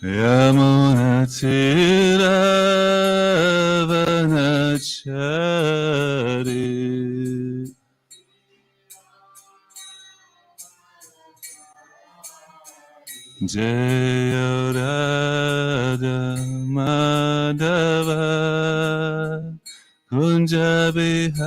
Yamunatiravanachari Jaya Radha Madhava Kunja Bihari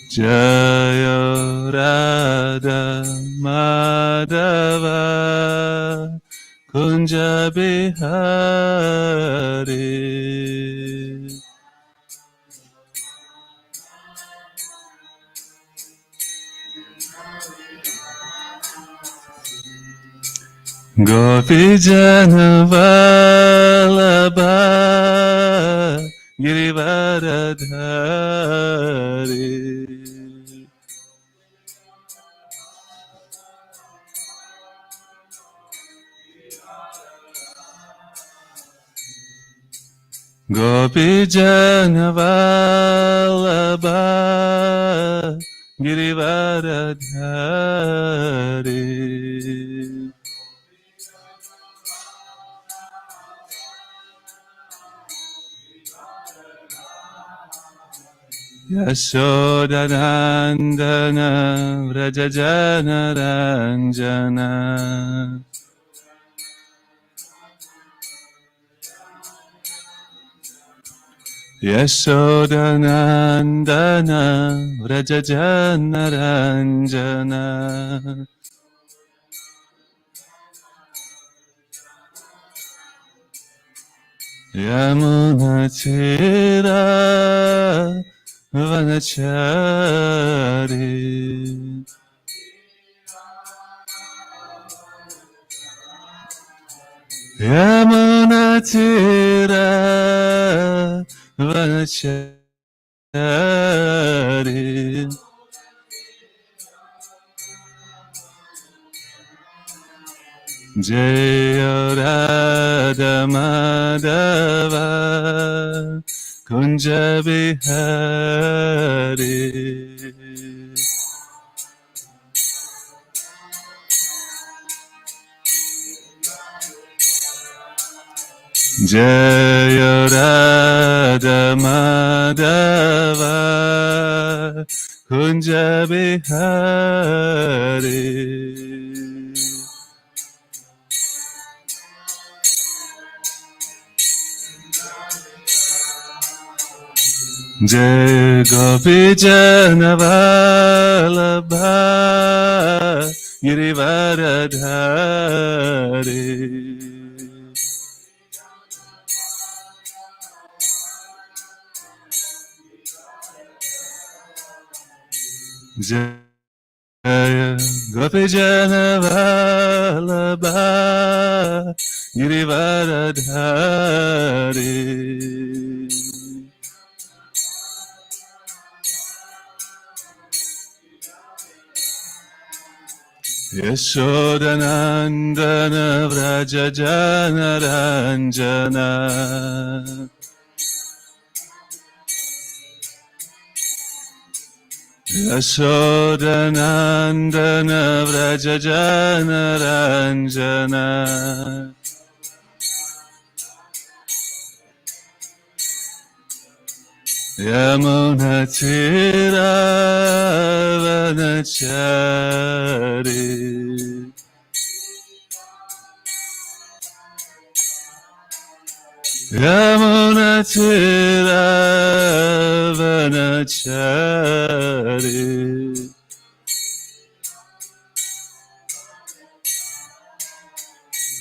Jaya Radha Madhava Kunja Bihari Gopi Jana Vallabha Girivaradhari Gopi Jana Vallabha Girivaradhari Yashodanandana Vrajajana Ranjana Yashodanandana Vrajajana Ranjana Yamunatira Vanachari Yamunatira Vanachari Jaya Radha Madhava Kunja Bihari Jaya Radha Madhava Kunja Bihari Jai Gopi Jana Vallabha Girivaradhari Jaya Gopi Jana Vallabha Girivaradhari Yashodanandana Vrajajana Ranjana Yashodanandana Vrajajana Ranjana Yamunatira Vanachari Yamunatira Vanachari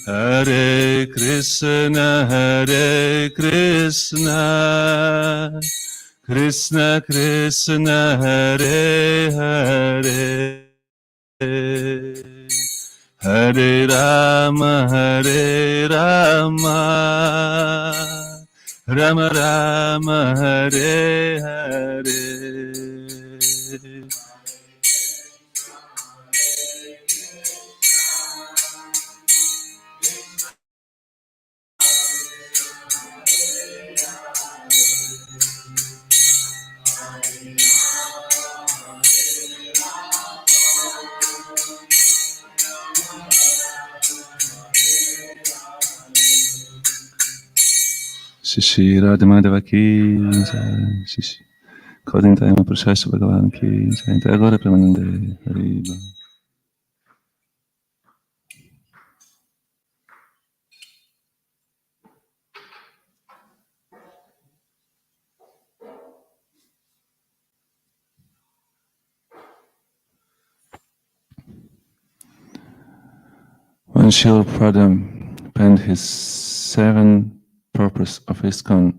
Hare Krishna Krishna Krishna Hare Hare Hare Rama Rama Rama Hare Hare Shishi Radha Madhava ki jai. Shishi Kodintaya Prashasha Bhagavan ki jai. Agora Premanande Hariba. When Srila Prabhupada penned his 7 purpose of ISKCON,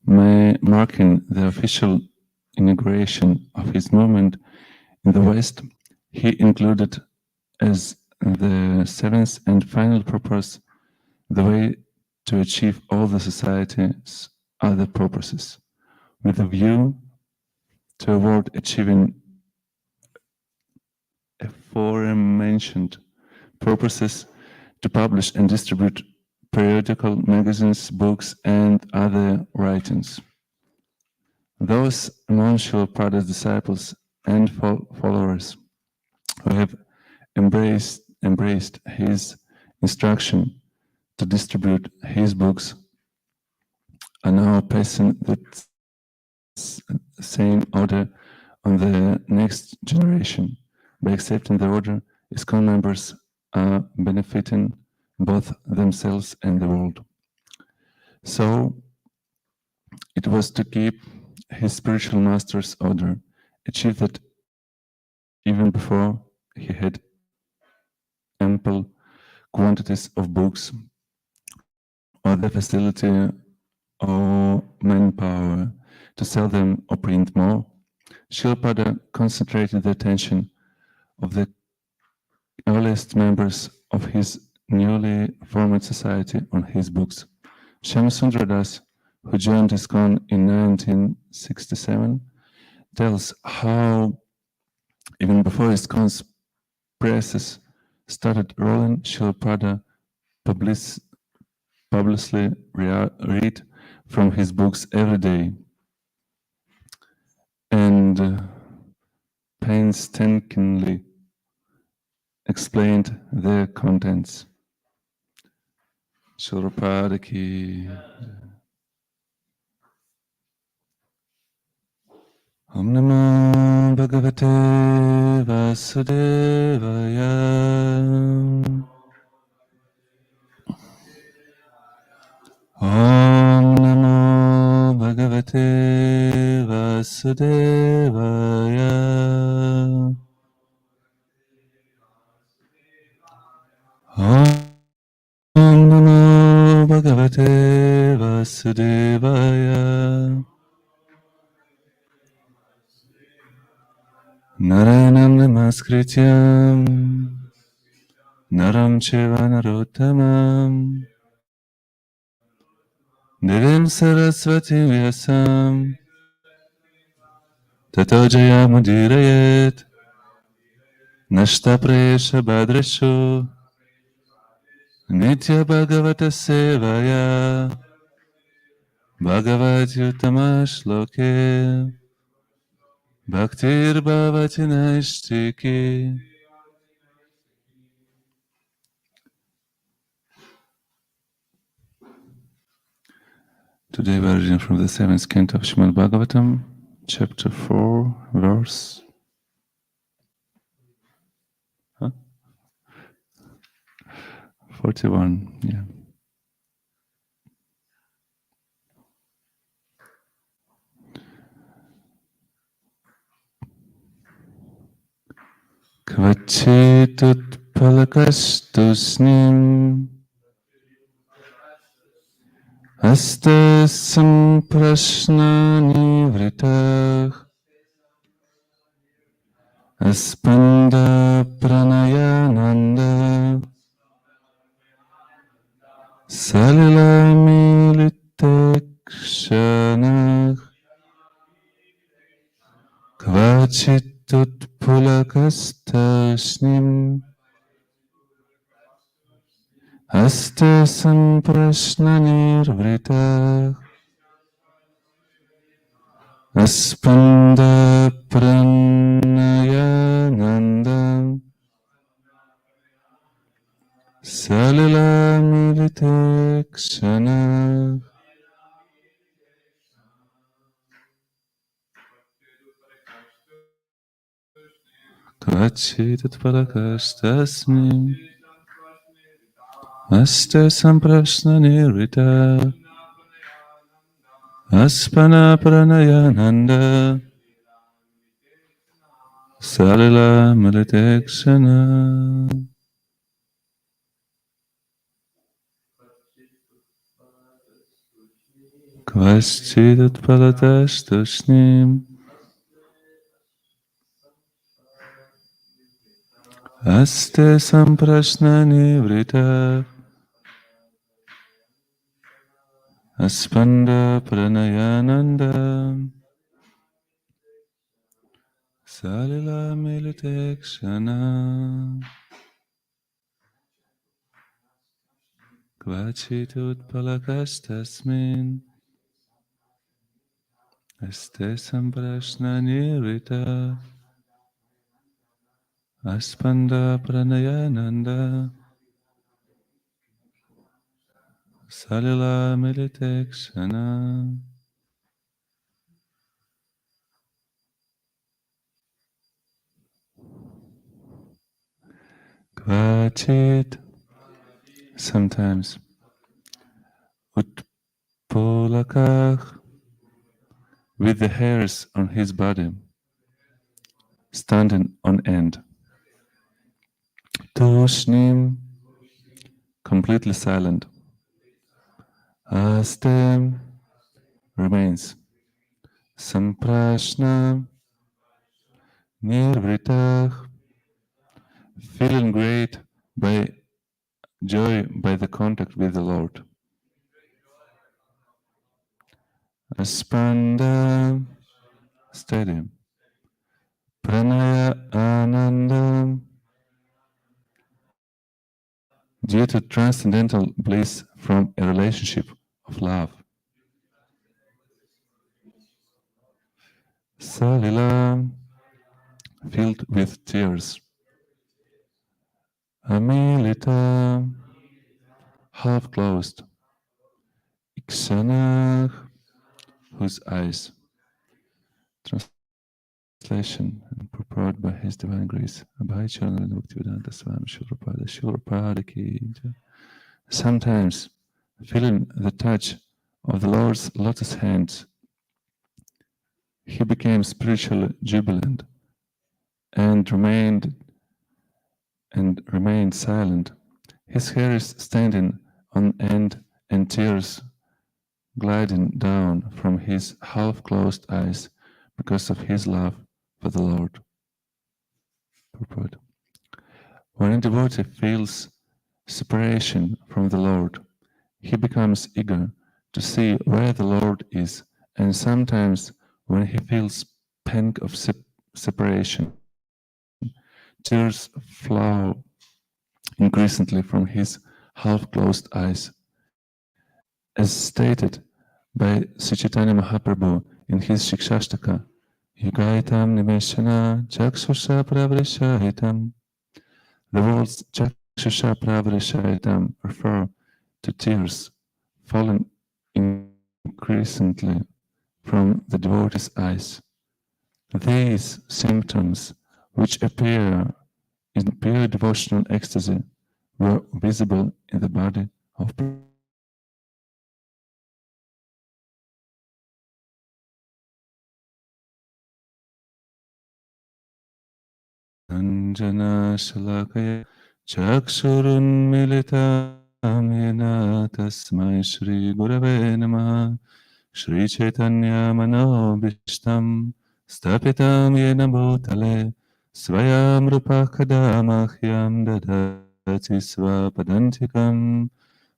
marking the official inauguration of his movement in the West, he included as the 7th and final purpose the way to achieve all the society's other purposes, with a view to avoid achieving aforementioned purposes, to publish and distribute periodical magazines, books, and other writings. Those among Srila Prabhupada's disciples and followers who have embraced his instruction to distribute his books are now passing the same order on the next generation. By accepting the order, ISKCON members are benefiting both themselves and the world. So it was to keep his spiritual master's order, achieve that even before he had ample quantities of books or the facility or manpower to sell them or print more, Srila Prabhupada concentrated the attention of the earliest members of his newly formed society on his books. Shyamsundar Das, who joined ISKCON in 1967, tells how even before ISKCON's presses started rolling, Srila Prabhupada publicly read from his books every day and painstakingly explained their contents. Srila Prabhupada ki Om Namo Bhagavate Vasudevaya. Om Namo Bhagavate Vasudevaya. Om Namo Bhagavate Vasudevaya. Naranam Namaskrityam Naram Cheva Narottamam Devim Saraswati Vyasam Tato Jayamudirayet Nashta Presha Bhadreshu Nitya Bhagavata Sevaya Bhagavati Uttama Shloke Bhaktir Bhavati Naistiki. Today we are reading from the 7th canto of Srimad Bhagavatam, chapter 4, verse 41. Yeah. Kvachitut palakastusnim astasam prashnani vritah aspanda pranayananda salilamilitekshana kvachitut palakastusnim astasam prashnani vritah Aspanda pranayanandam salila militekshana. Kvachitat palakashtasmin Aste samprashna nirita Aspana pranayananda Salila militekshana Kvachitat palatashtasnim Aste samprashna nivrita Aspanda pranayananda Salila militekshana Kvachitut palakastasmin Este samprashna nirita Aspanda pranayananda Salila militekshana Kvachit sometimes Utpulakach with the hairs on his body standing on end. Tushnim completely silent. Astem remains. Samprashna nirvritach feeling great by joy by the contact with the Lord. Aspanda steady. Pranaya ananda due to transcendental bliss from a relationship of love. Salila filled with tears. Amilita half closed. Iksanach whose eyes. Translation and prepared by His Divine Grace. Sometimes, feeling the touch of the Lord's lotus hands, he became spiritually jubilant and remained silent. His hair is standing on end and tears gliding down from his half-closed eyes because of his love for the Lord. Purport. When a devotee feels separation from the Lord, he becomes eager to see where the Lord is, and sometimes when he feels pang of separation, tears flow increasingly from his half-closed eyes. As stated by Sri Chaitanya Mahaprabhu in his Shikshashtaka, Yugaitam Nimeshana Chakshusha Pravrishahitam. The words Chakshusha Pravrishahitam refer to tears falling increasingly from the devotee's eyes. These symptoms, which appear in pure devotional ecstasy, were visible in the body of Anjana Shalakaya Chakshurunmilitam Yena Tasmai Shri Gurave Namaha Shri Chaitanya Manobishtam Stapitam Yena Bhutale Svayam Rupa Kadamahyam Dadati Svapadantikam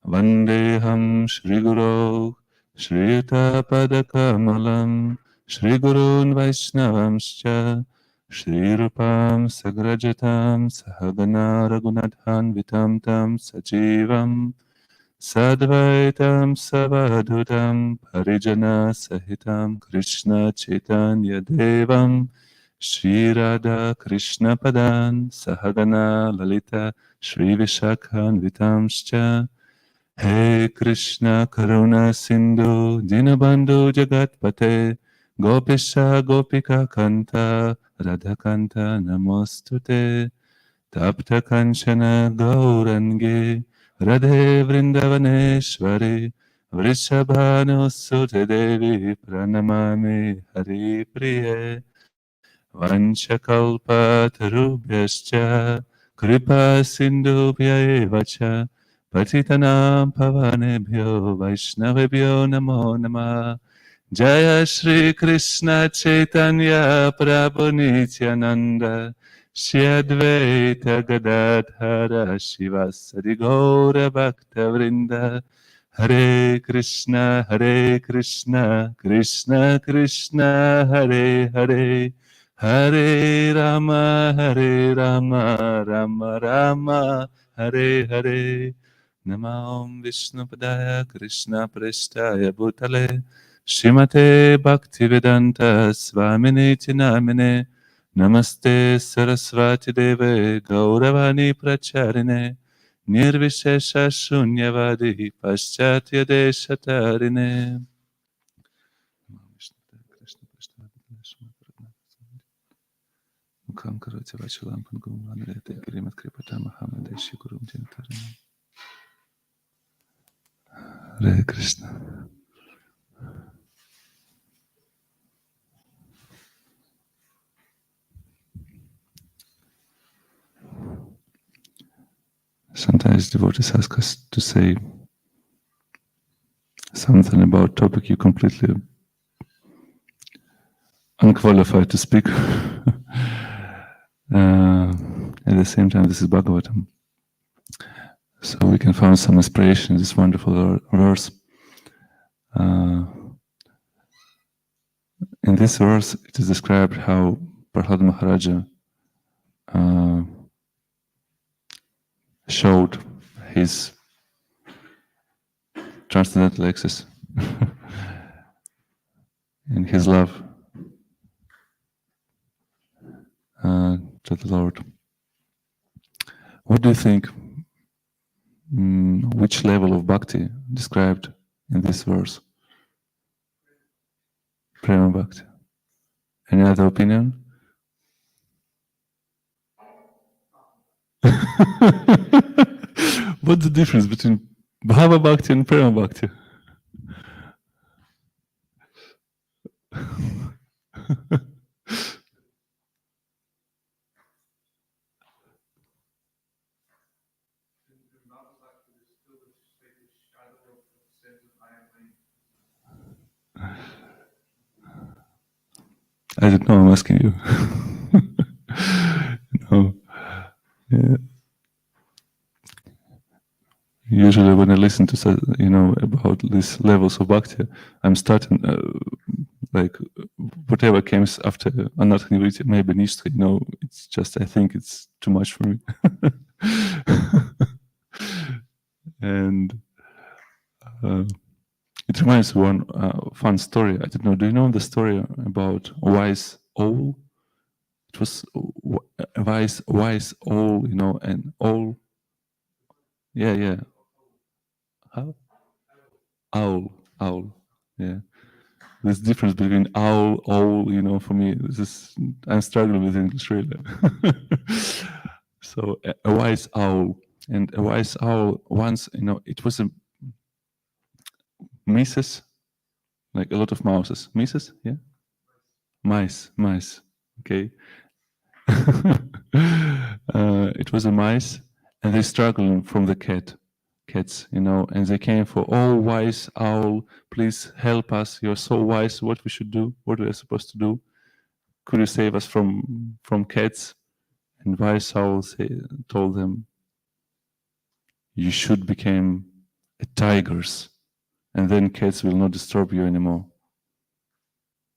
Vandeham Shri Guru Shri Yuta Padakamalam Shri Gurun Vaishnavamscha Shri Rupam Sagrajatam Sahagana Raghunathan Vitam Tam Sajivam Sadvaitam Savadhutam Parijana Sahitam Krishna Chaitanya Devam Shri Radha Krishna Padan Sahagana Lalita Shri Vishakhan Vitamscha He Krishna Karuna Sindhu Dinabandhu Jagatpate Gopisha Gopika Kanta Radhakanta Namostute, Tapta Kanchana Gaurange, Radhe Vrindavaneshwari, Vrishabhanusute Devi, Pranamami Hari Priye, Vanchakalpatarubhyascha, Kripa Sindhubhya Evacha, Patitanam Pavanebhyo, Vaishnavebhyo Namo Namah. Jaya Shri Krishna Chaitanya Prabhu Nityananda, Shri Advaita Gadadhara Shivasari Gaura Bhakta Vrinda, Hare Krishna, Krishna Krishna, Hare Hare, Hare Rama, Rama Rama, Hare Hare. Namah Vishnu Padaya Krishna Prestaya Bhutale, Shrimate Bhaktivedanta Swaminiti Namine, Namaste Saraswati Deve Gauravani Pracharine, Nirvishesha Shunyavadi Paschatya Deshatarine. Hare Krishna. Sometimes devotees ask us to say something about topic you completely unqualified to speak. At the same time, this is Bhagavatam. So we can find some inspiration in this wonderful verse. In this verse, it is described how Prahlad Maharaja showed his transcendental access in his love to the Lord. What do you think? Which level of bhakti described in this verse? Prema bhakti. Any other opinion? What's the difference between Bhava bhakti and Prema bhakti? I don't know, I'm asking you. No. Yeah. Usually when I listen to, about these levels of bhakti, I'm starting, like, whatever comes after Anartha maybe Nishtha, it's just, I think it's too much for me. And it reminds me one fun story. I don't know, do you know the story about a wise owl? It was a wise owl, and owl. Yeah. How? Owl. Yeah. There's difference between owl, for me, I'm struggling with English really. So a wise owl, and a wise owl once, it was a mice, like a lot of mouses. Mice, yeah? Mice, okay. It was a mice, and they struggled from the cats, and they came for, oh, wise owl, please help us. You're so wise. What we should do? What we are supposed to do? Could you save us from cats? And wise owl told them, you should become a tigers, and then cats will not disturb you anymore.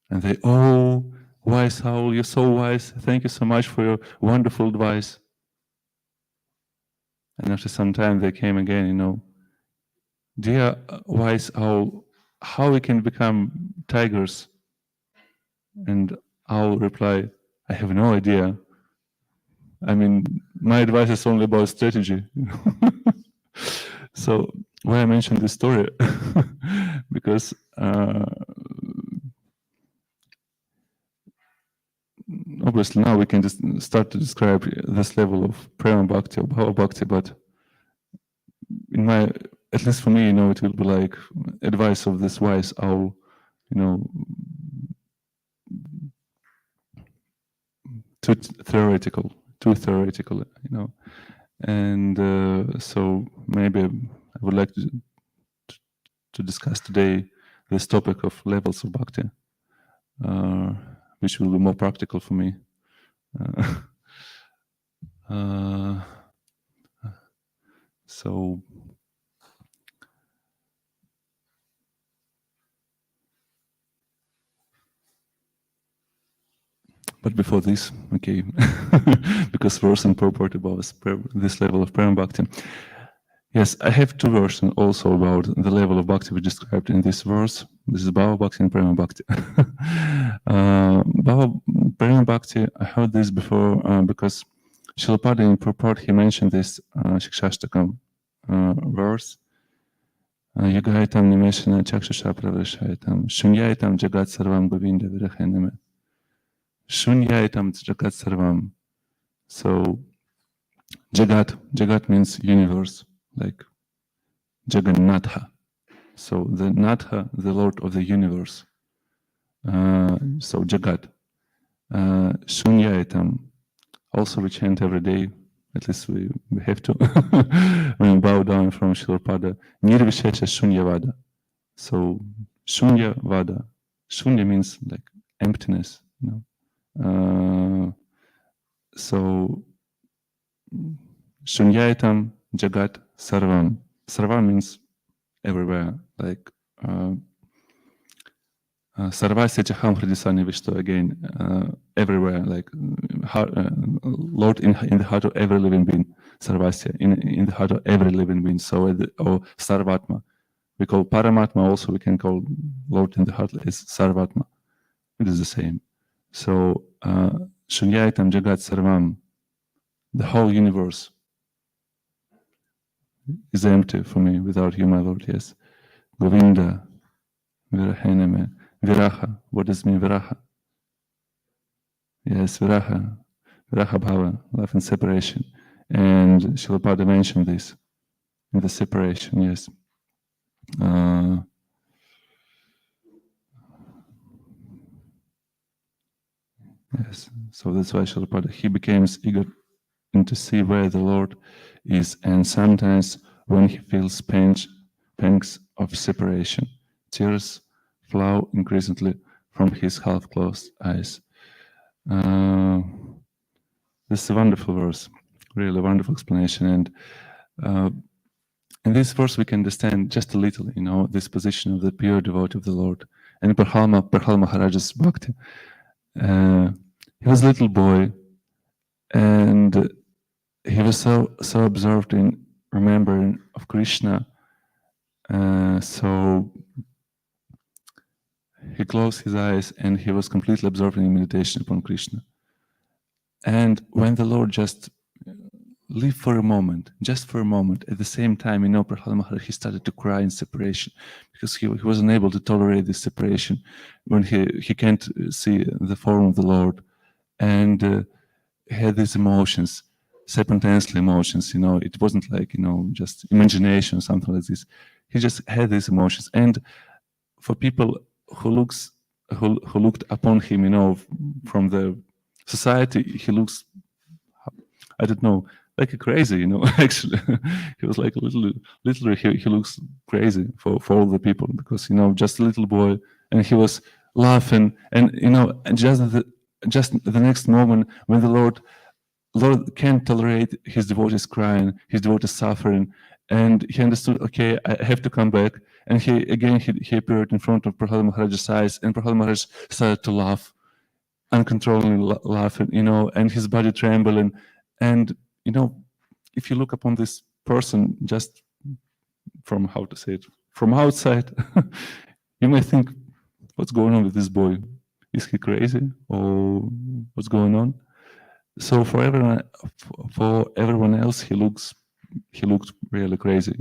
And they, oh, wise owl, you're so wise. Thank you so much for your wonderful advice. And after some time, they came again, dear wise owl, how we can become tigers? And owl replied, I have no idea. I mean, my advice is only about strategy. So why I mentioned this story, because obviously now we can just start to describe this level of prema bhakti or bhava bhakti, but in my, at least for me, it will be like advice of this wise owl, too theoretical, and so maybe I would like to discuss today this topic of levels of bhakti, which will be more practical for me. So but before this, okay, because verse and purport about this level of prema bhakti. Yes, I have two versions also about the level of bhakti we described in this verse. This is Bhava Bhakti and Prema Bhakti. Prema Bhakti, I heard this before because Shilpada in purport, he mentioned this Shikshashtakam verse. Yugaitam nimeshana chakshasha pravashaitam shunyaitam jagat sarvam govinda virachename. Shunyaitam jagat sarvam. So Jagat means universe, like Jagannatha. So the Natha, the Lord of the universe. So Jagat. Shunyaitam. Also we chant every day, at least we have to, when we bow down from Shilapada. Nirvishesha Shunyavada. So Shunyavada. Shunya means like emptiness, So Shunyaitam Jagat Sarvam. Sarvam means everywhere, like Sarvasya Chaham Hridisani Vishto, again, everywhere, like Lord in the heart of every living being, Sarvasya, in the heart of every living being, so or Sarvatma. We call Paramatma also, we can call Lord in the heart is Sarvatma. It is the same. So Shunyaitam Jagat Sarvam, the whole universe is empty for me without you, my Lord, yes. Govinda, Virahename, Viraha, what does it mean, Viraha? Yes, Viraha, Viraha Bhava, love and separation. And Shilapada mentioned this in the separation, yes. Yes, so that's why Shilapada, he becomes eager to see where the Lord is, and sometimes when he feels pangs of separation, tears flow increasingly from his half-closed eyes. This is a wonderful verse, really wonderful explanation, and in this verse we can understand just a little, this position of the pure devotee of the Lord. And Prahlad Maharaj's bhakti. He was a little boy, and he was so absorbed in remembering of Krishna, so he closed his eyes and he was completely absorbed in meditation upon Krishna. And when the Lord just lived for a moment, just for a moment, at the same time, Prahlad Maharaj, he started to cry in separation because he wasn't able to tolerate this separation when he can't see the form of the Lord, and he had these emotions, simultaneously emotions, it wasn't like, just imagination or something like this. He just had these emotions. And for people who looked upon him, from the society, he looks, I don't know, like a crazy, actually. He was like a literally, he looks crazy for all the people because, just a little boy, and he was laughing, and, and just the next moment when the Lord can't tolerate his devotees crying, his devotees suffering, and he understood, okay, I have to come back. And he appeared in front of Prahlad Maharaj's eyes, and Prahlad Maharaj started to laugh, uncontrollably laughing, and his body trembling. And, if you look upon this person just from, how to say it, from outside, you may think, what's going on with this boy? Is he crazy? Or what's going on? So for everyone else, he looked really crazy,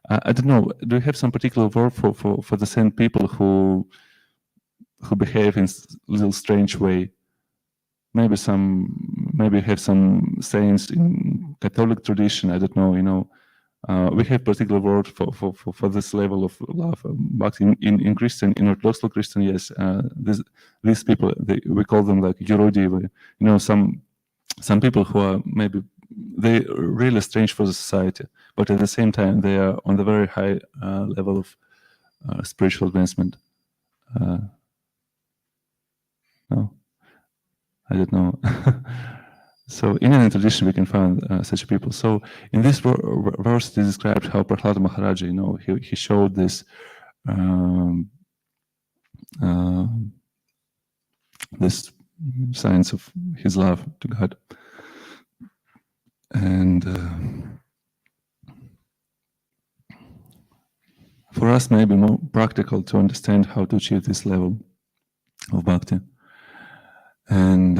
I don't know. Do you have some particular word for the same people who behave in a little strange way? maybe have some saints in Catholic tradition. I don't know. We have particular word for this level of love, but in Christian, in Orthodox Christian, yes, these people, we call them like Eurodi. Some people who are maybe they really strange for the society, but at the same time they are on the very high level of spiritual advancement. No, I don't know. So in any tradition we can find such people. So in this verse it is described how Prahlada Maharaj, he showed this this signs of his love to God. And for us maybe more practical to understand how to achieve this level of bhakti. And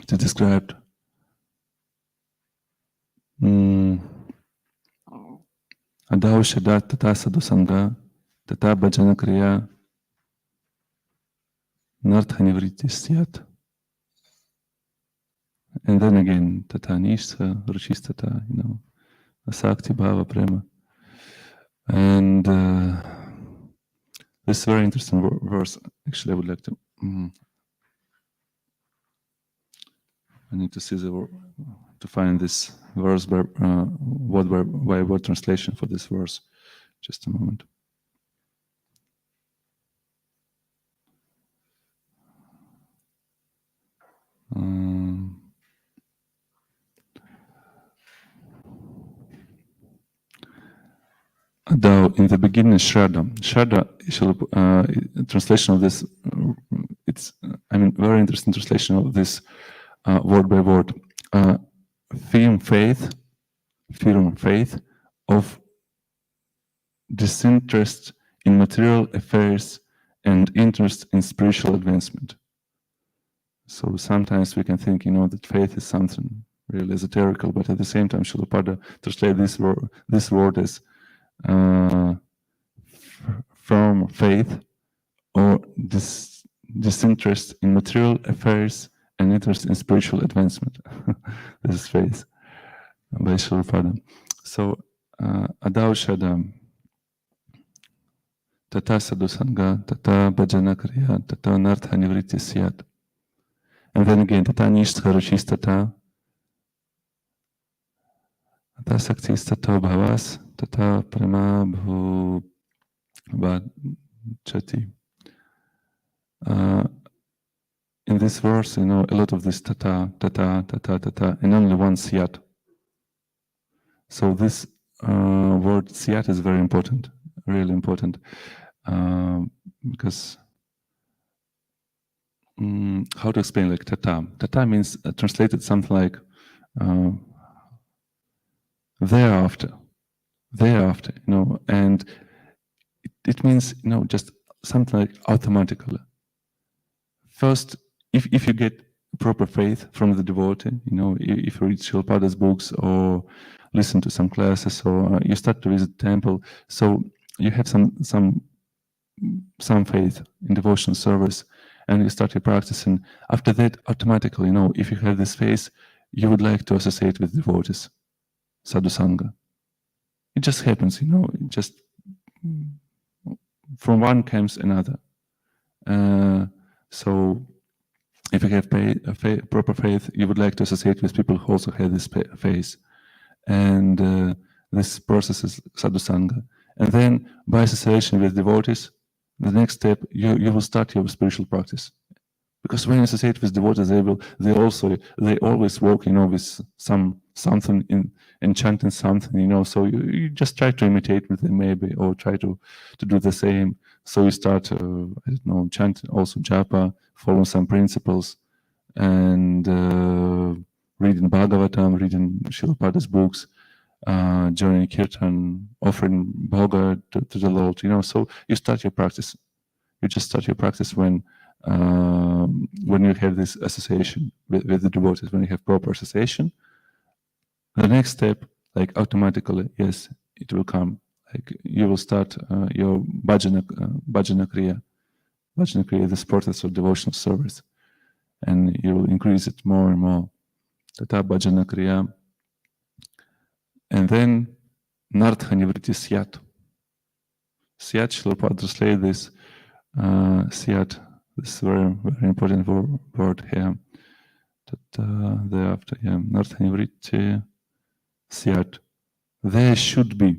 it is described Adaushada tata sadhusanga tata bhajana kriya narthanivritti syat. And then again, tata nishtha, ruchistata, asakti bhava prema. And this is a very interesting verse. Actually, I would like to. I need to see to find this verse by word translation for this verse. Just a moment. Adao, in the beginning, Shraddha. Shraddha, translation of this, it's, very interesting translation of this word by word. Firm faith of disinterest in material affairs and interest in spiritual advancement. So sometimes we can think, that faith is something really esoterical, but at the same time, Srila Prabhupada translates this word as firm faith or disinterest in material affairs and interest in spiritual advancement. This is faith by Srila Prabhupada. So, Adaushada, tata sadhusanga, tata bhajana kriya, tata nartha nivritti syat. And then again, tata nishtha ruchistata, tata saktistata bhavas, tata prema bhuvachati. In this verse, a lot of this tata, and only one syat. So this word syat is very important, really important, because how to explain like tata? Tata means translated something like thereafter, and it means just something like automatically. First, if you get proper faith from the devotee, if you read Srila Prabhupada's books or listen to some classes or you start to visit temple, so you have some faith in devotional service, and you start your practice, and after that, automatically, if you have this faith, you would like to associate with devotees, sadhu sangha. It just happens, it just from one comes another. So if you have proper faith, you would like to associate with people who also have this faith. And this process is sadhu sangha. And then by association with devotees, the next step, you will start your spiritual practice. Because when you associate with devotees, they always work, with something in chanting something, so you just try to imitate with them maybe, or try to do the same. So you start, chanting also japa, following some principles, and reading Bhagavatam, reading Srila Prabhupada's books, joining kirtan, offering bhoga to the Lord, so you start your practice. You just start your practice when you have this association with the devotees, when you have proper association. The next step, like automatically, yes, it will come. Like you will start your bhajana kriya, this process of devotional service. and you will increase it more and more. Tata bhajana kriya. And then Nartha Nivriti Syat. Syat, Srila Prabhupada translate this Syat, this very, very important word here. Thereafter, Nartha Nivriti Syat. There should be.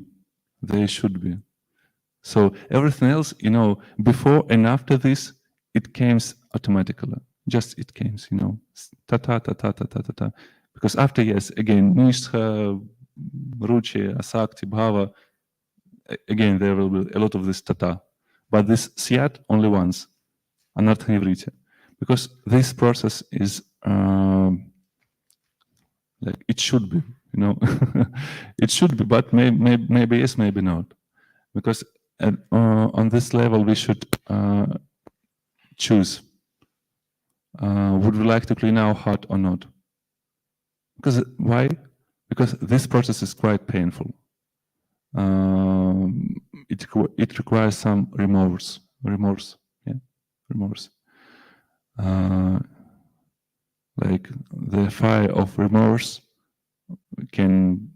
So everything else, before and after this, it comes automatically. Just it comes, ta. Because after, yes, again, Nishtha, Ruchi, Asakti, Bhava, again, there will be a lot of this tata. But this Syat only once, Anartha Nivriti. Because this process is like it should be, it should be, but maybe yes, maybe not. Because on this level, we should choose. Would we like to clean our heart or not? Because why? Because this process is quite painful. It requires some remorse. Like the fire of remorse can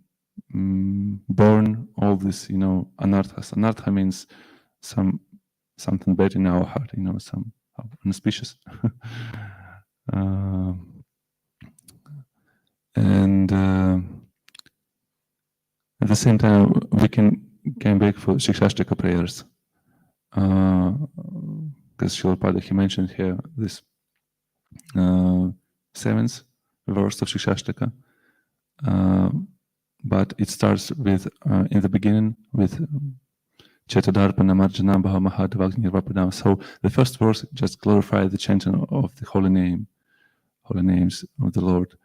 burn all this, anarthas. Anartha means something bad in our heart, some inauspicious. And at the same time, we can come back for Shikshashtaka prayers. Because Srila Prabhupada, he mentioned here this 7th verse of Shikshashtaka. But it starts with, in the beginning, with Chetadarpana Marjana Bhava Mahadavagni Nirvapadam. So the first verse just glorifies the chanting of the holy names of the Lord.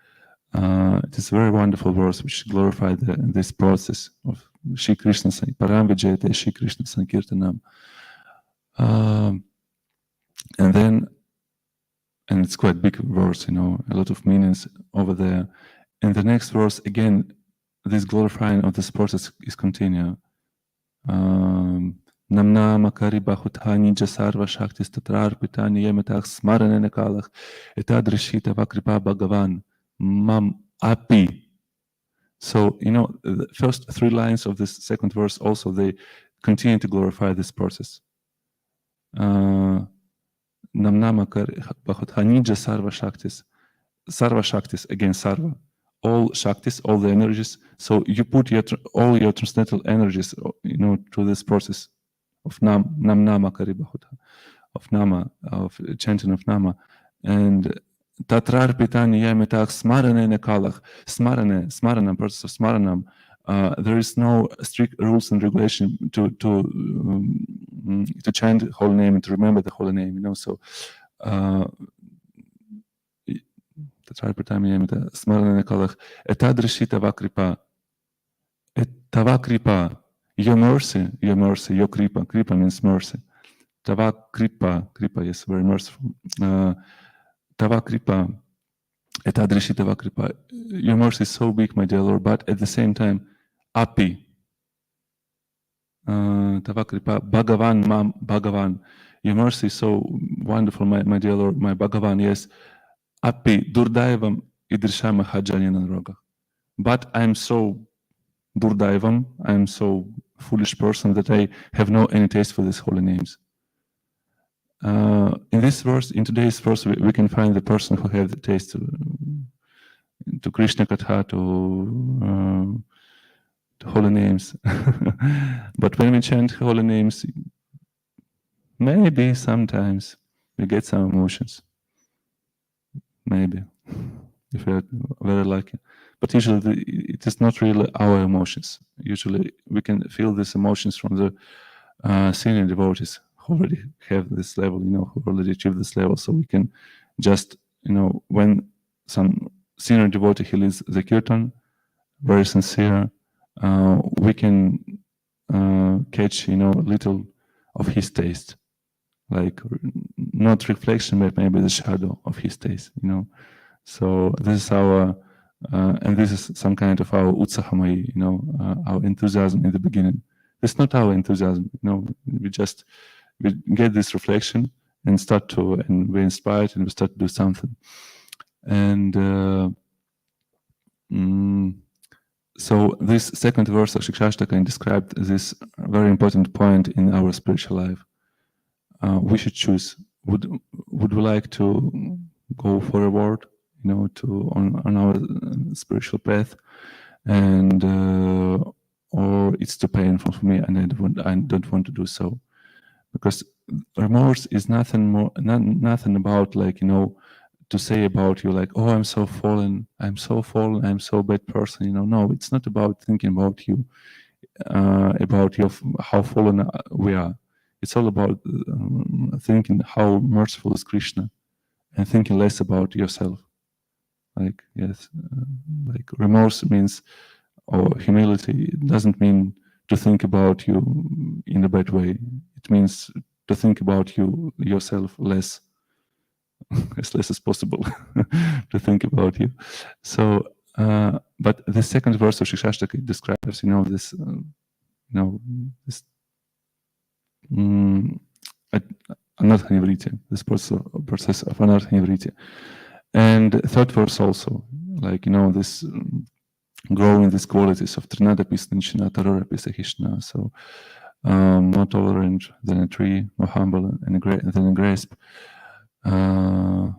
It is a very wonderful verse which glorifies this process of Shri Krishna Param Vijayate Shri Krishna Sankirtanam. And it's quite big verse, a lot of meanings over there. In the next verse, again, this glorifying of this process is continued. Namna makari bahutani jasarva shakti statrar pitani yemetach smarane nekalach etadrishita vakripa bhagavan mam api. So, the first 3 lines of this second verse also, they continue to glorify this process. Namna makari bahutani jasarva shaktis. Sarva shaktis, again sarva. All shaktis, all the energies. So you put all your transcendental energies, to this process of nama karibahutha, of nama, of chanting of nama, and tatrar pitani yamitach smarane nekalach. Smarana, process of smaranam. There is no strict rules and regulation to chant the holy name and to remember the holy name. So. Your mercy, your kripa means mercy. Tava kripa, yes, very merciful. Tava kripa, etadrishi tava kripa. Your mercy is so big, my dear Lord, but at the same time, api. Tava kripa, Bhagavan, mam, Bhagavan. Your mercy is so wonderful, my dear Lord, my Bhagavan, yes. Api Durdaivam idrishama hajanina roga. But I am so Durdaivam, I am so foolish person that I have no any taste for these holy names. In this verse, in today's verse, we can find the person who has the taste to Krishna Katha, to holy names. But when we chant holy names, maybe sometimes we get some emotions. Maybe, if we're very lucky. But usually it is not really our emotions. Usually we can feel these emotions from the senior devotees who already have this level, who already achieved this level. So we can just, when some senior devotee he leads the kirtan, very sincere, we can catch, a little of his taste. Like not reflection, but maybe the shadow of his taste, So this is our, and this is some kind of our utsahamai, our enthusiasm in the beginning. It's not our enthusiasm, we get this reflection, and we're inspired and we start to do something. And so this second verse of Shikshashtaka described this very important point in our spiritual life. We should choose. Would we like to go forward, on our spiritual path, and or it's too painful for me, and I don't want to do so, because remorse is nothing about to say about you oh, I'm so fallen, I'm so bad person. No, it's not about thinking about you, about how fallen we are. It's all about thinking how merciful is Krishna, and thinking less about yourself. Remorse means, or humility, it doesn't mean to think about you in a bad way. It means to think about yourself less, as less as possible, to think about you. So, but the second verse of Shikshashtaka describes, this anartha-nivritti, this process of anartha-nivritti. And third verse also, this growing these qualities of Trinadapi Snishna, Tarorapi Sahishna. So, more tolerant than a tree, more humble than a grasp. And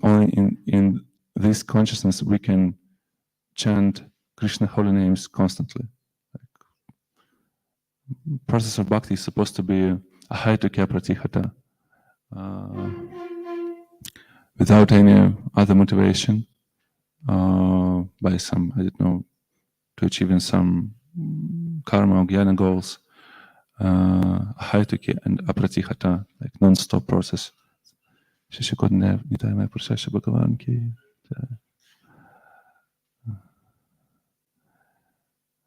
only in this consciousness we can chant Krishna holy names constantly. Process of bhakti is supposed to be a haitokya pratihata, without any other motivation, by some, to achieving some karma or jnana goals, haitokya and apratihata, non-stop process. Shishikodev, Nitaya Prasasha Bhagavan ki.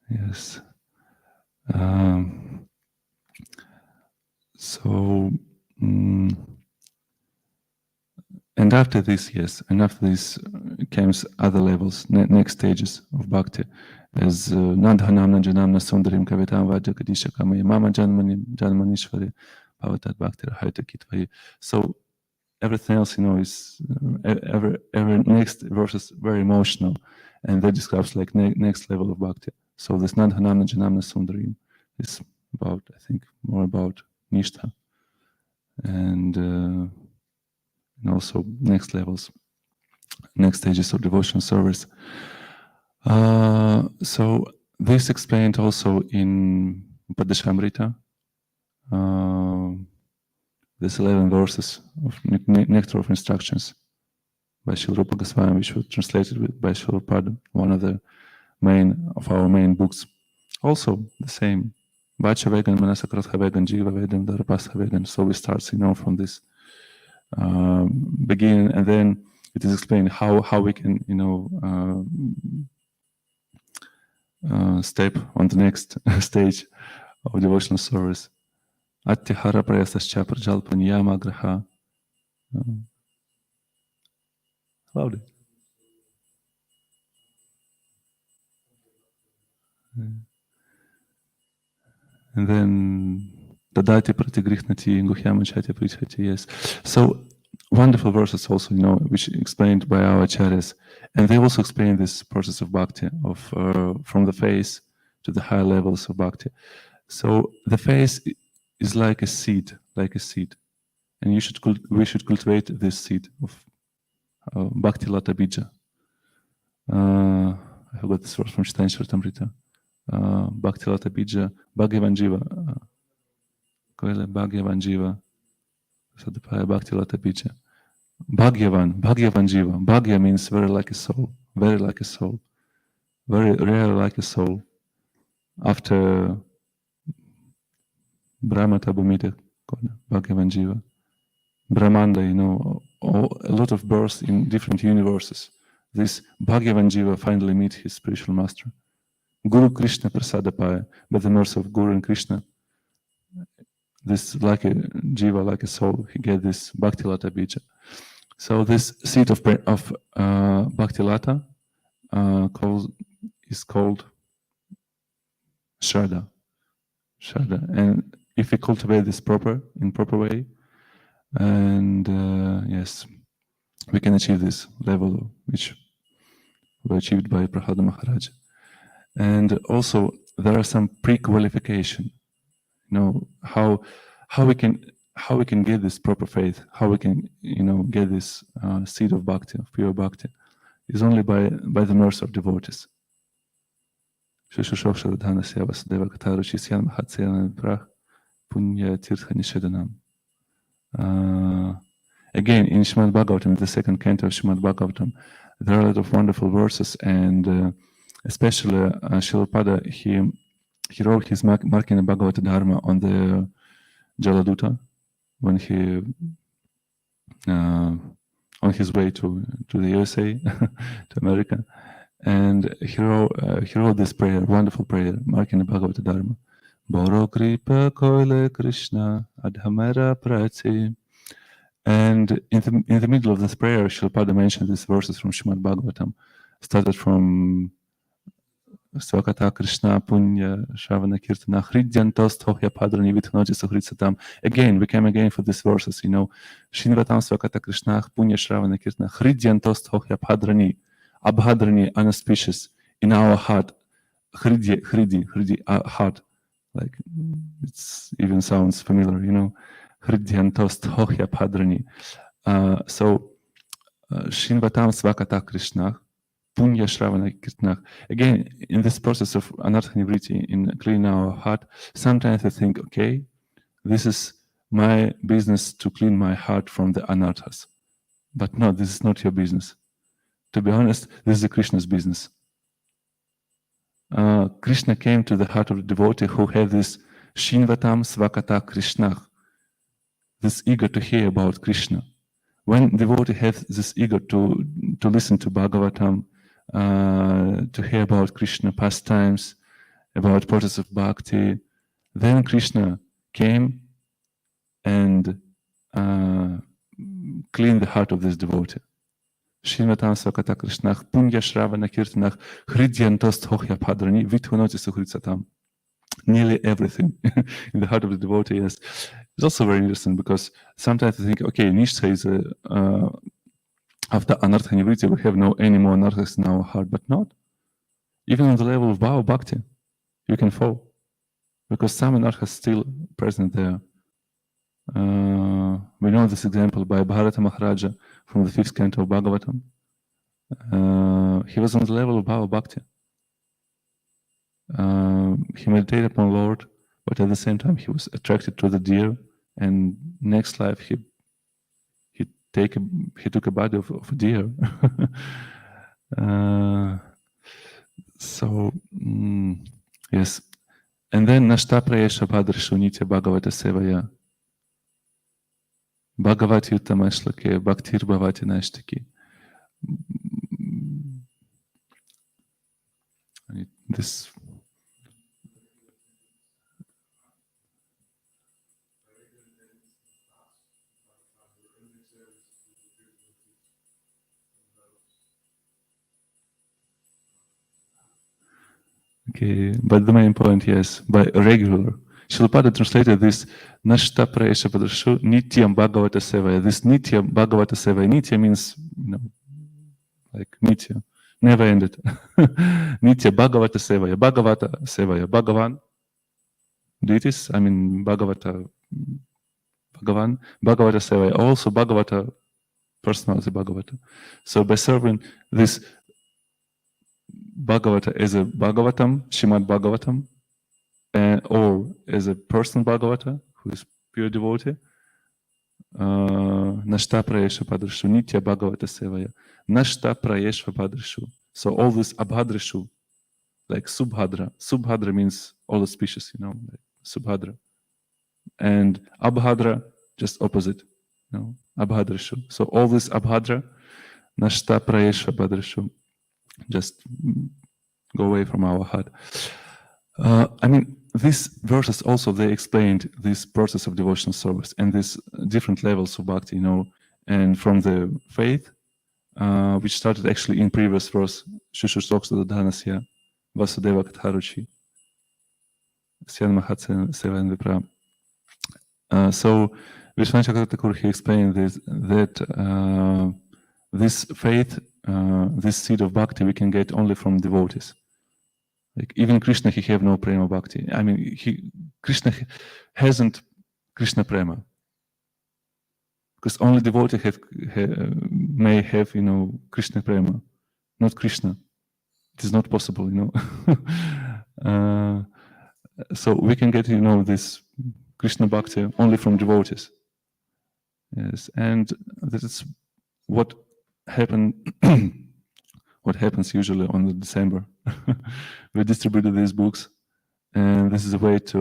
Yes. And after this, came other levels, next stages of bhakti, as Nandhanam Najanam Nasundarim Kavitam Vajakadisha Kamaya Mama Janmanishvari Bhavatat Bhakti Haitakitvai. So everything else, is every next verse is very emotional, and that describes next level of bhakti. So this Nandhanam Najanam Nasundarim is about, I think, more about Nishtha, and also next levels, next stages of devotional service. So this explained also in Padashamrita, these 11 verses of Nectar of Instructions by Srila Rupa Goswami, which were translated by Srila Prabhupada, one of our main books. Also the same, Vacha Vegan, Manasakratha Vegan, Jiva Vegan, Dharapastha Vegan. So we start, from this beginning, and then it is explained how we can, step on the next stage of devotional service. Attihara prayasascha prajalpa niyama graha. Loved it. And then Tadati pratigrihnati guhyamachati prithati. Yes. So wonderful verses also, which explained by our acharyas, and they also explain this process of bhakti, of from the face to the higher levels of bhakti. So the face is like a seed, and we should cultivate this seed of bhakti lata bija. I forgot this verse from Chaitanya Charitamrita. Bhakti lata bija, Bhagavan jiva. Bhagavan jiva. Sadapaya bhakti lata bija. Bhagavan jiva. Bhagya means very like a soul, very rare like a soul. After Brahmata Bhumita, Bhagavan jiva. Brahmanda, a lot of births in different universes. This Bhagavan jiva finally meets his spiritual master. Guru Krishna Prasadapaya, by the mercy of Guru and Krishna, this like a jiva, like a soul, he get this bhakti lata bija. So this seed of bhakti lata is called Shraddha. And if we cultivate this in proper way, And yes, we can achieve this level which were achieved by Prahlada Maharaj. And also there are some pre-qualification, how we can get this proper faith, how we can get this seed of bhakti, of pure bhakti, is only by the mercy of devotees. Again, in Srimad Bhagavatam, the second canto of Srimad Bhagavatam, there are a lot of wonderful verses, and especially Shilapada, he wrote his Markina Bhagavata Dharma on the Jaladuta when he on his way to the USA, to America, and he wrote this prayer, wonderful prayer, Markina Bhagavata Dharma. Boro kripa koile Krishna adhamera prati. And in the middle of this prayer, Shripada mentioned these verses from Srimad Bhagavatam, started from Swakata Krishna Punya Shravana Kirtana Hridyantos Thohya Padrani Vithnoti Suhritsatam. Again, we came again for these verses, Shinvatam Swakata Krishna Punya Shravana Kirtana Hridyantos Thohya Padrani, Abhadrani, unauspicious, in our heart, Hridi, heart, like it even sounds familiar, Hridyantos Thohya Padrani. So Shinvatam Svakata Krishna, Punya Shravana Kirtana. Again, in this process of anartha nivritti, in cleaning our heart, sometimes I think, okay, this is my business to clean my heart from the anarthas. But no, this is not your business. To be honest, this is Krishna's business. Krishna came to the heart of the devotee who had this Shinvatam Svakata Krishna, this eager to hear about Krishna. When devotee has this eager to listen to Bhagavatam, to hear about Krishna pastimes, about process of bhakti, then Krishna came and cleaned the heart of this devotee. Shinvatam Svakata Krishna, Punya Shravana Kirtanach, Hridyantos Thohya Padrani, Vitvanoti Suhritsatam. Nearly everything in the heart of the devotee is. It's also very interesting because sometimes I think, okay, Nishta is after anartha nivritti, we have no any more anarthas in our heart, but not. Even on the level of Bhava Bhakti, you can fall because some anarthas still present there. We know this example by Bharata Maharaja from the 5th canto of Bhagavatam. He was on the level of Bhava Bhakti. He meditated upon Lord, but at the same time he was attracted to the deer, and next life he took a body of a deer. Yes. And then Nashta Prayesha Bhadrishu Nitya Bhagavata Sevaya Bhagavati Uttamashlake Bhaktir Bhavati Nashtaki. This okay, but the main point, yes, by regular. Shilpada translated this Nashta Prayesha Bhadrishu Nityam Bhagavata Sevaya. This Nitya Bhagavata Sevaya. Nitya means, like Nitya, never ended. Nitya Bhagavata Sevaya. Bhagavata Sevaya. Bhagavan, deities, Bhagavata, Bhagavan, Bhagavata Sevaya. Also Bhagavata, personality Bhagavata. So by serving this Bhagavata as a Bhagavatam, Srimad Bhagavatam, or as a personal Bhagavata, who is pure devotee, Nashta Prayesha Padrishu, Nitya Bhagavata Sevaya, Nashta Prayesha Padrishu. So all this Abhadrishu, like Subhadra. Subhadra means all the species, like Subhadra. And Abhadra, just opposite, Abhadrishu. So all this Abhadra, Nashta Prayesha Padrishu, just go away from our heart. These verses also, they explained this process of devotional service and these different levels of bhakti, and from the faith, which started actually in previous verse, Shushusoksa Dhanasya, Vasudeva Katharuchi, Syan Mahatsa Sevan Vipra. So Vishwanath Chakravarti, he explained this, that this faith, this seed of bhakti, we can get only from devotees. Like even Krishna, he have no prema bhakti. I mean, Krishna hasn't Krishna prema, because only devotee may have, Krishna prema, not Krishna. It is not possible, so we can get, this Krishna bhakti only from devotees. Yes, and that is what happened. What happens usually on the December. We distributed these books, and this is a way to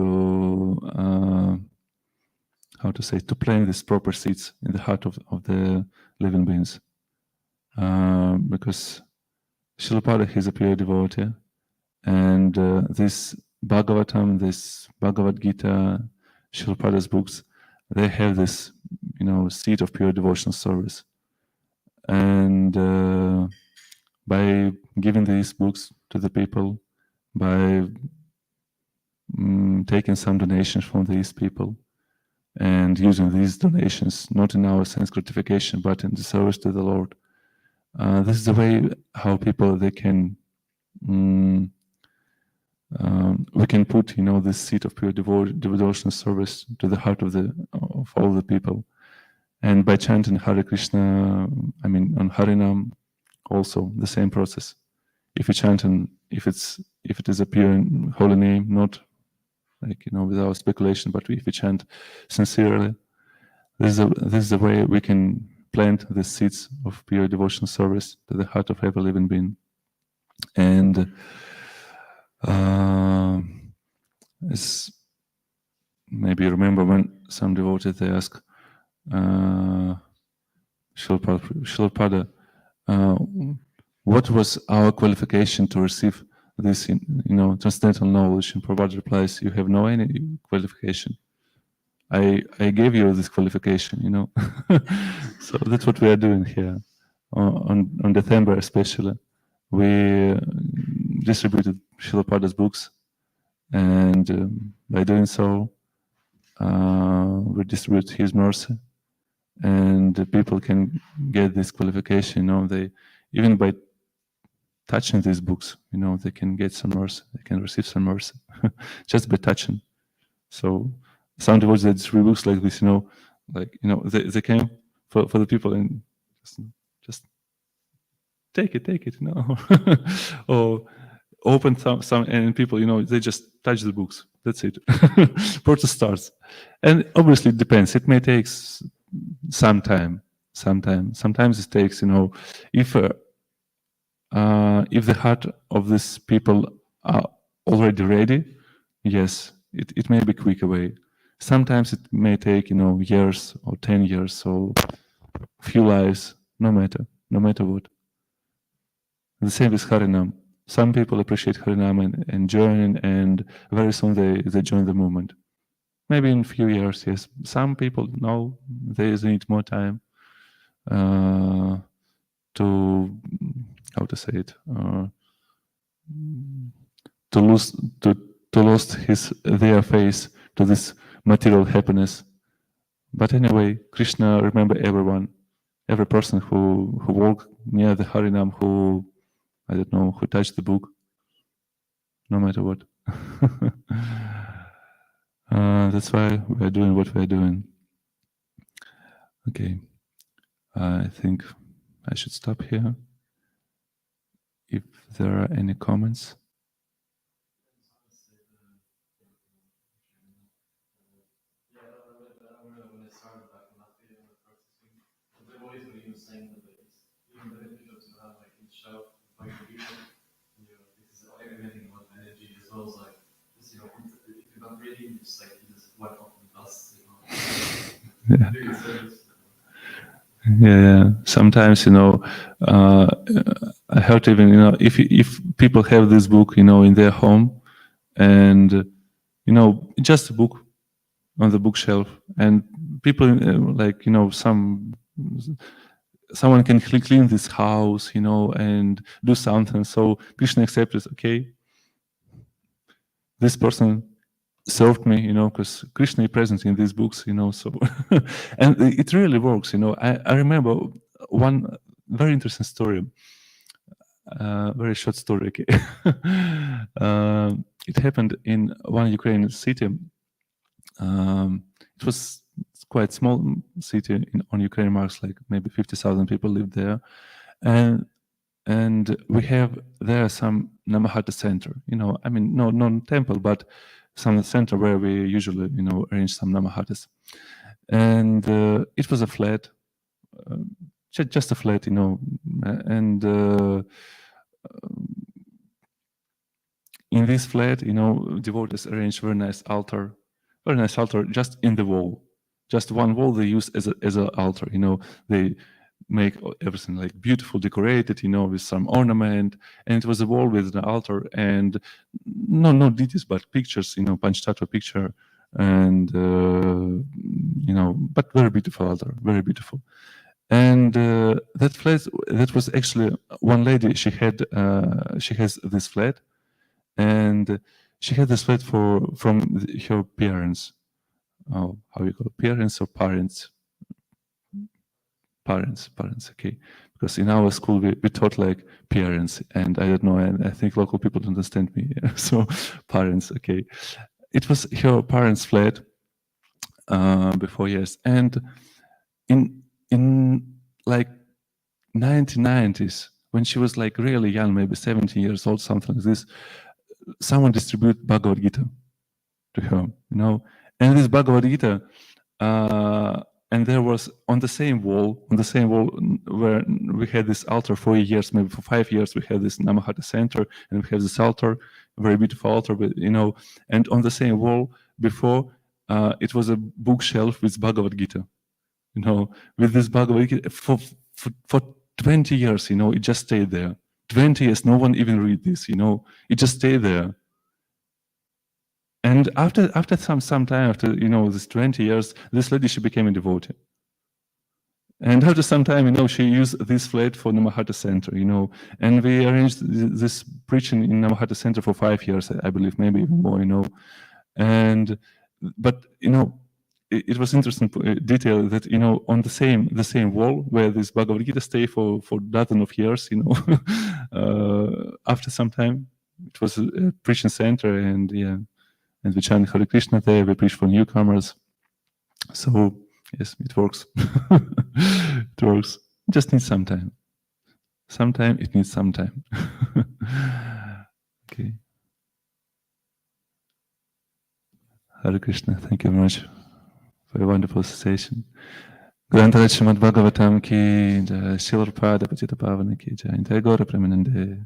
to plant these proper seeds in the heart of the living beings. Because Srila Prabhupada is a pure devotee, and this Bhagavatam, this Bhagavad Gita, Srila Prabhupada's books, they have this, seed of pure devotional service. And by giving these books to the people, by taking some donations from these people, and using these donations not in our sense gratification, but in the service to the Lord, this is the way how people they can we can put this seed of pure devotional service to the heart of all the people. And by chanting Hare Krishna, on Harinam, also the same process. If you chant if it is a pure and holy name, not like without speculation, but if you chant sincerely, this is the way we can plant the seeds of pure devotional service to the heart of every living being. And as maybe you remember when some devotees they ask Srila Prabhupada, what was our qualification to receive this, transcendental knowledge? And Prabhupada replies, you have no any qualification. I gave you this qualification, So that's what we are doing here. On December especially, we distributed Srila Prabhupada's books, and by doing so, we distribute his mercy, and the people can get this qualification. They even by touching these books, they can get some mercy. They can receive some mercy just by touching. So some devotees that distribute books like this, they came for the people and just take it, or open some and people, they just touch the books. That's it. Process starts, and obviously it depends. It may take some time. Sometimes it takes, if the heart of these people are already ready, yes, it may be quick away. Sometimes it may take, years or 10 years or few lives. No matter what. The same with Harinam. Some people appreciate Harinam and join, and very soon they join the movement. Maybe in a few years, yes. Some people, no, they need more time to, how to say it, to lose their face to this material happiness. But anyway, Krishna remember everyone, every person who walked near the Harinam, who touched the book, no matter what. That's why we are doing what we are doing. Okay, I think I should stop here. If there are any comments. Yeah. Sometimes, I heard even, if people have this book, in their home, and just a book on the bookshelf, and people someone can clean this house, and do something. So Krishna accepts, okay, this person served me, because Krishna is present in these books, so and it really works, I remember one very interesting story, very short story, okay. It happened in one Ukrainian city. It was quite small city on Ukrainian marks, like maybe 50,000 people lived there, and we have there some Namahata center. I mean, no non-temple, but some center where we usually, arrange some Namahatas. And it was a flat, just a flat, and in this flat, devotees arranged very nice altar just in the wall. Just one wall they use as an altar. They make everything like beautiful, decorated, with some ornament. And it was a wall with an altar and no details, but pictures, Panchtattva picture, and but very beautiful altar, very beautiful. And that flat, that was actually one lady. She has this flat, and she had this flat from her parents. Oh, how you call it? Parents or parents? Parents, okay. Because in our school we taught like parents, and I don't know, and I think local people don't understand me. So parents, okay. It was her parents' flat before years, and in like 1990s, when she was like really young, maybe 17 years old, something like this, someone distributed Bhagavad Gita to her, and this Bhagavad Gita, and there was on the same wall where we had this altar for years, maybe for 5 years, we had this Namahata center, and we have this altar, very beautiful altar, but, and on the same wall before, it was a bookshelf with Bhagavad Gita, with this Bhagavad Gita for 20 years, it just stayed there. 20 years, no one even read this, it just stayed there. And after some time, after this 20 years, this lady, she became a devotee. And after some time, she used this flat for Namahata Center, and we arranged this preaching in Namahata Center for 5 years, I believe, maybe even more, And but it was interesting detail that on the same wall where this Bhagavad Gita stay for dozen of years, after some time, it was a preaching center, and and we chant Hare Krishna there, we preach for newcomers. So, yes, it works. It works. It just needs some time. It needs some time. Okay. Hare Krishna, thank you very much for a wonderful session. Grantaraj Srimad Bhagavatam ki jai, Srila Prabhupada Patita Pavana ki jai, Jai Gaura Premanande.